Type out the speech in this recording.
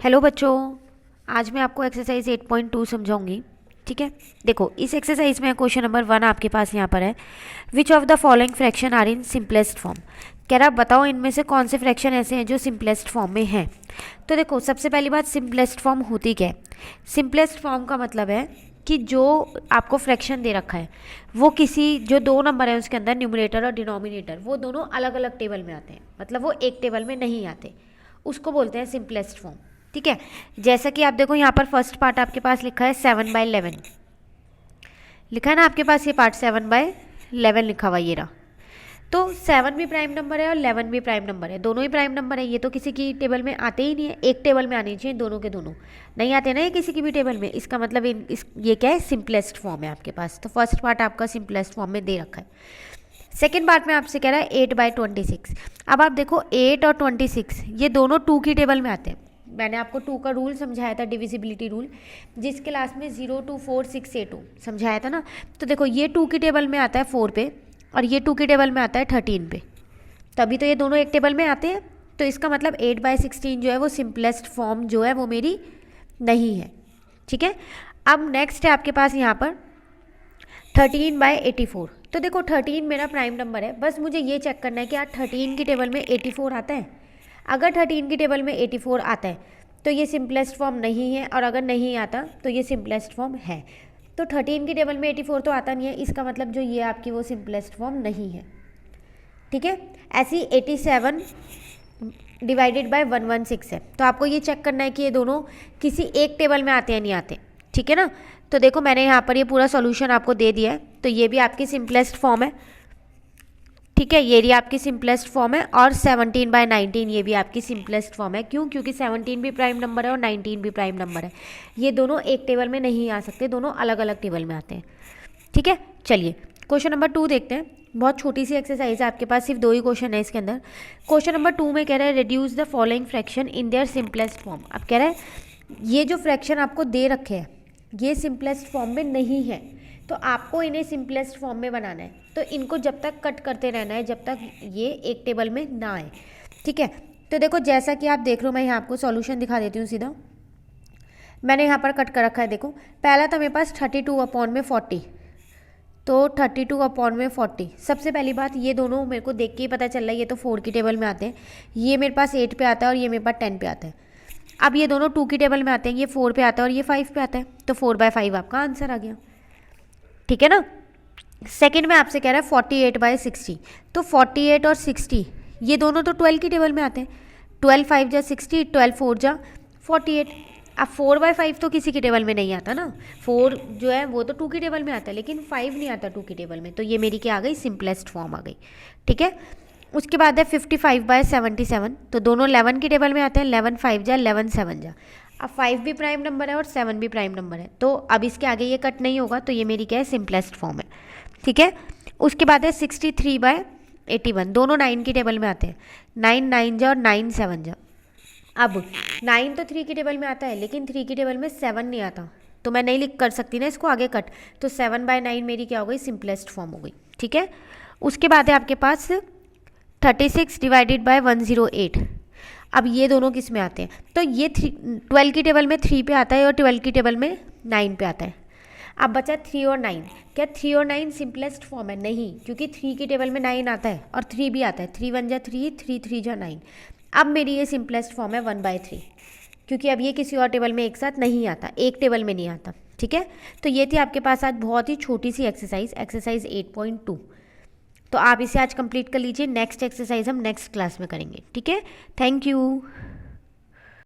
Hello बच्चों, आज मैं आपको एक्सरसाइज 8.2 समझाऊंगी। ठीक है, देखो इस एक्सरसाइज में क्वेश्चन नंबर 1 आपके पास यहाँ पर है। Which of the following fraction are in simplest form. कह रहा बताओ इनमें से कौन से फ्रैक्शन ऐसे हैं जो सिंपलेस्ट फॉर्म में हैं। तो देखो सबसे पहली बात, सिंपलेस्ट फॉर्म होती क्या है। सिंपलेस्ट फॉर्म का मतलब है कि जो आपको फ्रैक्शन दे रखा है वो किसी जो दो नंबर है उसके अंदर न्यूमरेटर और डिनोमिनेटर वो दोनों अलग अलग टेबल में आते हैं, मतलब वो एक टेबल में नहीं आते, उसको बोलते हैं सिंपलेस्ट फॉर्म। ठीक है, जैसा कि आप देखो यहाँ पर फर्स्ट पार्ट आपके पास लिखा है 7/11 लिखा है ना आपके पास, ये पार्ट 7/11 लिखा हुआ ये रहा। तो 7 भी प्राइम नंबर है और 11 भी प्राइम नंबर है, दोनों ही प्राइम नंबर है। ये तो किसी की टेबल में आते ही नहीं है, एक टेबल में आनी चाहिए, दोनों के दोनों नहीं आते ना ये किसी की भी टेबल में। इसका मतलब ये क्या है, सिंपलेस्ट फॉर्म है आपके पास। तो फर्स्ट पार्ट आपका सिंपलेस्ट फॉर्म में दे रखा है। सेकेंड पार्ट में आपसे कह रहा है 8/26। अब आप देखो 8 और 26 ये दोनों 2 की टेबल में आते हैं। मैंने आपको 2 का रूल समझाया था, डिविजिबिलिटी रूल, जिस क्लास में 0 2 4 6 8 समझाया था ना। तो देखो ये 2 की टेबल में आता है 4 पे और ये 2 की टेबल में आता है 13 पे, तभी तो ये दोनों एक टेबल में आते हैं। तो इसका मतलब 8/16 जो है वो सिंपलेस्ट फॉर्म जो है वो मेरी नहीं है। ठीक है, अब नेक्स्ट है आपके पास यहाँ पर 13/84। तो देखो 13 मेरा प्राइम नंबर है, बस मुझे ये चेक करना है कि यार 13 की टेबल में 84 आता है। अगर 13 की टेबल में 84 आता है तो ये सिंपलेस्ट फॉर्म नहीं है, और अगर नहीं आता तो ये सिंपलेस्ट फॉर्म है। तो 13 की टेबल में 84 तो आता नहीं है, इसका मतलब जो ये आपकी वो सिंपलेस्ट फॉर्म नहीं है। ठीक है, ऐसी 87 डिवाइडेड बाय 116 है। तो आपको ये चेक करना है कि ये दोनों किसी एक टेबल में आते हैं नहीं आते। ठीक है ना, तो देखो मैंने यहाँ पर ये पूरा सॉल्यूशन आपको दे दिया है। तो ये भी आपकी सिंपलेस्ट फॉर्म है। ठीक है, ये भी आपकी सिंपलेस्ट फॉर्म है, और 17/19 ये भी आपकी सिंपलेस्ट फॉर्म है। क्यों? क्योंकि 17 भी प्राइम नंबर है और 19 भी प्राइम नंबर है। ये दोनों एक टेबल में नहीं आ सकते, दोनों अलग अलग टेबल में आते हैं। ठीक है, चलिए क्वेश्चन नंबर 2 देखते हैं। बहुत छोटी सी एक्सरसाइज है आपके पास, सिर्फ 2 ही क्वेश्चन है इसके अंदर। क्वेश्चन नंबर 2 में कह रहा है reduce the following fraction in their simplest form. अब कह रहा है ये जो फ्रैक्शन आपको दे रखे हैं ये सिंपलेस्ट फॉर्म में नहीं है, तो आपको इन्हें सिंपलेस्ट फॉर्म में बनाना है। तो इनको जब तक कट करते रहना है जब तक ये एक टेबल में ना आए। ठीक है, तो देखो जैसा कि आप देख रहे हो, मैं यहाँ आपको सॉल्यूशन दिखा देती हूँ सीधा। मैंने यहाँ पर कट कर रखा है, देखो पहला था मेरे पास 32/40। तो 32/40 सबसे पहली बात, ये दोनों मेरे को देख के ही पता चल रहा है ये तो 4 की टेबल में आते हैं। ये मेरे पास 8 पे आता है और ये मेरे पास 10 पे आता है। अब ये दोनों 2 की टेबल में आते हैं, ये 4 पे आता है और ये 5 पे आता है। तो 4/5 आपका आंसर आ गया। ठीक है ना। सेकंड में आपसे कह रहा है 48/60। तो 48 और 60 ये दोनों तो 12 की टेबल में आते हैं। 12 5 जा 60, 12 4 जा 48। अब 4/5 तो किसी की टेबल में नहीं आता ना, 4 जो है वो तो 2 की टेबल में आता है, लेकिन 5 नहीं आता 2 की टेबल में। तो ये मेरी क्या आ गई, सिंपलेस्ट फॉर्म आ गई। ठीक है, उसके बाद है 55/77। तो दोनों 11 की टेबल में आते हैं, 11 5 जा 11 7 जा। अब 5 भी प्राइम नंबर है और 7 भी प्राइम नंबर है, तो अब इसके आगे ये कट नहीं होगा, तो ये मेरी क्या है, सिंपलेस्ट फॉर्म है। ठीक है, उसके बाद है 63/81। दोनों 9 की टेबल में आते हैं, 9 9 जा और 9 7 जा। अब 9 तो 3 की टेबल में आता है, लेकिन 3 की टेबल में 7 नहीं आता, तो मैं नहीं लिख कर सकती ना इसको आगे कट। तो 7/9 मेरी क्या हो गई, सिंपलेस्ट फॉर्म हो गई। ठीक है, उसके बाद है आपके पास 36 डिवाइडेड बाय 108। अब ये दोनों किस में आते हैं, तो ये 12 की टेबल में 3 पे आता है और 12 की टेबल में 9 पे आता है। अब बचा 3 और 9। क्या 3 और 9 सिंपलेस्ट फॉर्म है? नहीं, क्योंकि 3 की टेबल में 9 आता है और 3 भी आता है। 3 1 जा 3, 3 3 जा 9। अब मेरी ये सिंपलेस्ट फॉर्म है 1/3, क्योंकि अब ये किसी और टेबल में एक साथ नहीं आता, एक टेबल में नहीं आता। ठीक है, तो ये थी आपके पास आज बहुत ही छोटी सी एक्सरसाइज 8.2। तो आप इसे आज कंप्लीट कर लीजिए। नेक्स्ट एक्सरसाइज हम नेक्स्ट क्लास में करेंगे। ठीक है, थैंक यू।